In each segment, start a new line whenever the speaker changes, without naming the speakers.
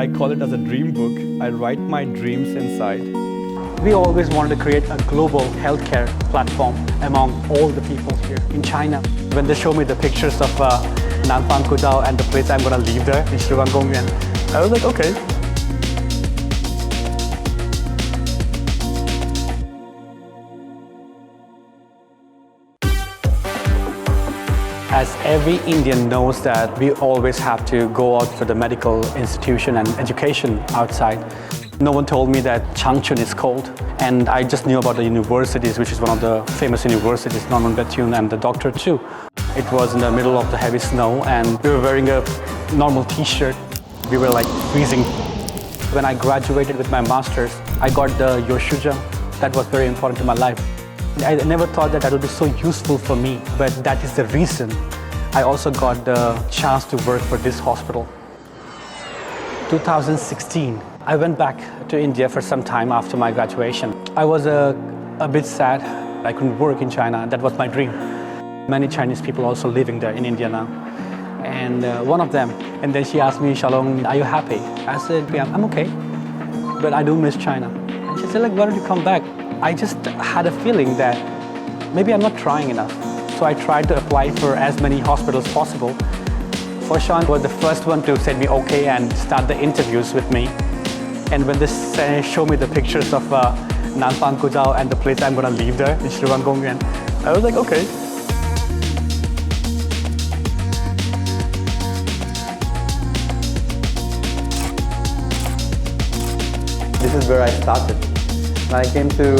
I call it as a dream book. I write my dreams inside.
We always wanted to create a global healthcare platform among all the people here in China. When they show me the pictures of Nanfang Gudao and the place I'm going to live there in Guangdong, I was like, okay. As every Indian knows that we always have to go out for the medical institution and education outside. No one told me that Changchun is cold, and I just knew about the universities, which is one of the famous universities, Norman Bethune and the doctor too. It was in the middle of the heavy snow, and we were wearing a normal t-shirt. We were like freezing. When I graduated with my master's, I got the Yoshuja. That was very important to my life. I never thought that would be so useful for me, but that is the reason I also got the chance to work for this hospital. 2016, I went back to India for some time after my graduation. I was a bit sad. I couldn't work in China. That was my dream. Many Chinese people also living there in India now. And one of them, and then she asked me, Shalom, are you happy? I said, yeah, I'm okay, but I do miss China. And she said, like, why don't you come back? I just had a feeling that maybe I'm not trying enough. So I tried to apply for as many hospitals possible. Foshan was the first one to say me okay and start the interviews with me. And when they show me the pictures of Nanfang Gudao and the place I'm going to live there in Guangdong, I was like, okay. This is where I started. When I came to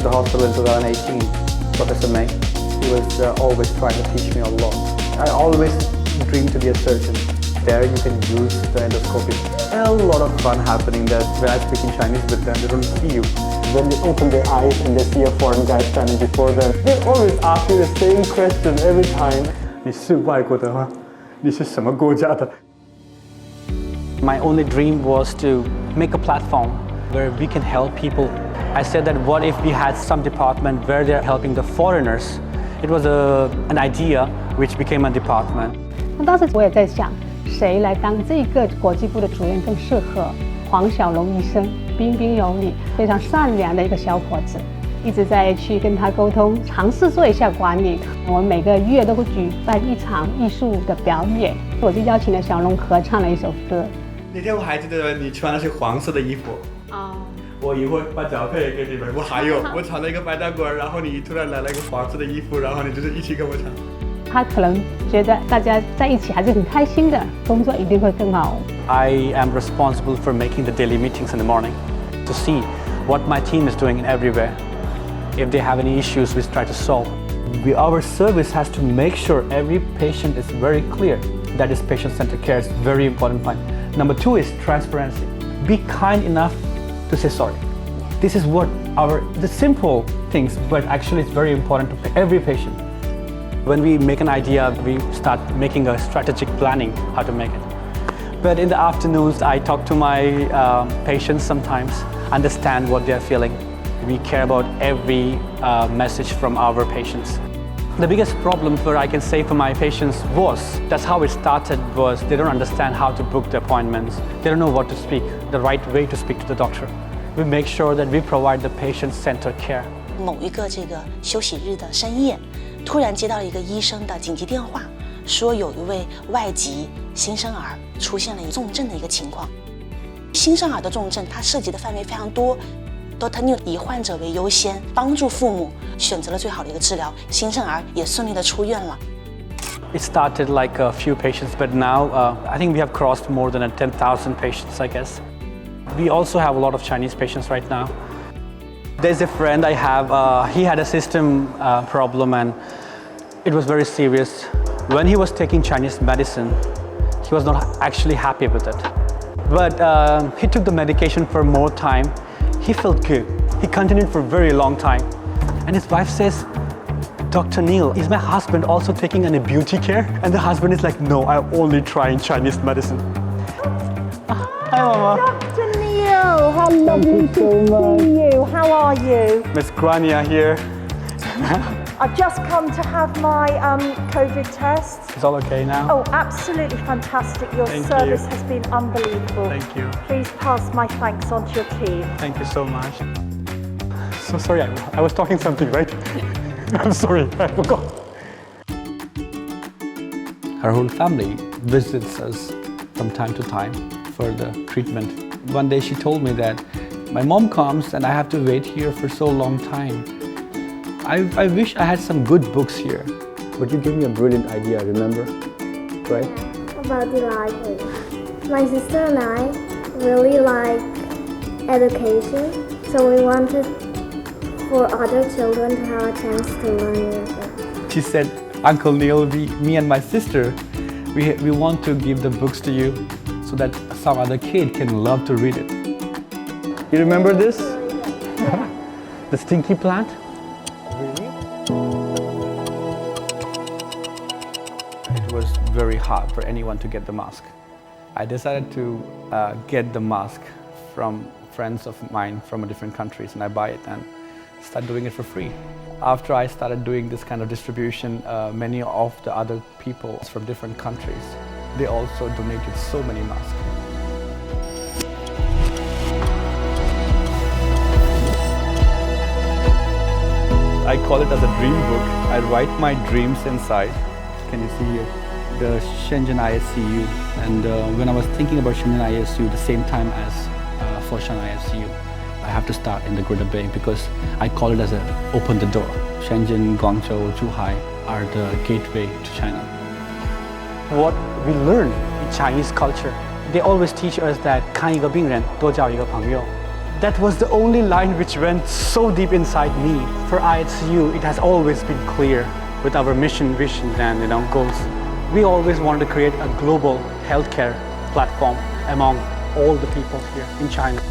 the hospital in 2018, Professor May, he was always trying to teach me a lot. I always dreamed to be a surgeon. There you can use the endoscopy. A lot of fun happening there. When I speak in Chinese with them, they don't see you. When they open their eyes and they see a foreign guy standing before them, they always ask you the same question every time. 你是外国的吗？你是什么国家的? My only dream was to make a platform where we can help people. I said that what if we had some department where they're helping the foreigners? It was an idea which became a department.
那当时我也在想，谁来当这个国际部的主任更适合？黄小龙医生，彬彬有礼，非常善良的一个小伙子，一直在去跟他沟通，尝试做一下管理。我们每个月都会举办一场艺术的表演，我就邀请了小龙合唱了一首歌。
那天我还记得你穿的是黄色的衣服。我一会儿把脚配给你们。我还有，我唱了一个白大褂，然后你突然来了一个黄色的衣服，然后你就是一起跟我唱。
他可能觉得大家在一起还是很开心的，工作一定会更好。
I am responsible for making the daily meetings in the morning to see what my team is doing everywhere. If they have any issues, we try to solve. Our service has to make sure every patient is very clear. That is patient-centered care. It's a very important point. Number two is transparency. Be kind enough to say sorry. This is what the simple things, but actually it's very important to every patient. When we make an idea, we start making a strategic planning how to make it. But in the afternoons, I talk to my patients sometimes, understand what they're feeling. We care about every message from our patients. The biggest problem where I can say for my patients that's how it started, was they don't understand how to book the appointments. They don't know what to speak, the right way to speak to the doctor. We make sure that we provide the patient-centered care.
某一个这个休息日的深夜，突然接到了一个医生的紧急电话，说有一位外籍新生儿出现了重症的一个情况。新生儿的重症，它涉及的范围非常多。Dr. Niu 以患者为优先，帮助父母选择了最好的一个治疗，新生儿也顺利的出院了。
It started like a few patients, but now I think we have crossed more than 10,000 patients, I guess. We also have a lot of Chinese patients right now. There's a friend I have, he had a system problem and it was very serious. When he was taking Chinese medicine, he was not actually happy with it. But he took the medication for more time. He felt good. He continued for a very long time. And his wife says, Dr. Neil, is my husband also taking any beauty care? And the husband is like, no, I'm only trying Chinese medicine. Hi, Mama.
Dr. Neil, how lovely to see you. How are you?
Miss Grania here.
I've just come to have my COVID test.
It's all okay now?
Oh, absolutely fantastic. Your
Thank
service
you.
has been unbelievable.
Thank you.
Please pass my thanks on to your team.
Thank you so much. So sorry, I was talking something, right? I'm sorry, I forgot. Her whole family visits us from time to time for the treatment. One day she told me that my mom comes and I have to wait here for so long time. I wish I had some good books here. But you gave me a brilliant idea, remember? Right?
About the library. My sister and I really like education, so we wanted for other children to have a chance to learn music.
She said, Uncle Neil, me and my sister, we want to give the books to you so that some other kid can love to read it. You remember this? The stinky plant? Really? It was very hard for anyone to get the mask. I decided to get the mask from friends of mine from different countries, and I buy it and start doing it for free. After I started doing this kind of distribution, many of the other people from different countries, they also donated so many masks. I call it as a dream book. I write my dreams inside. Can you see here? The Shenzhen ISCU. And when I was thinking about Shenzhen ISCU the same time as Foshan ISCU, I have to start in the Greater Bay because I call it as a open the door. Shenzhen, Guangzhou, Zhuhai are the gateway to China. What we learn in Chinese culture, they always teach us that 看一个病人多交一个朋友. That was the only line which went so deep inside me. For ISCU, it has always been clear with our mission, vision, and goals. We always wanted to create a global healthcare platform among all the people here in China.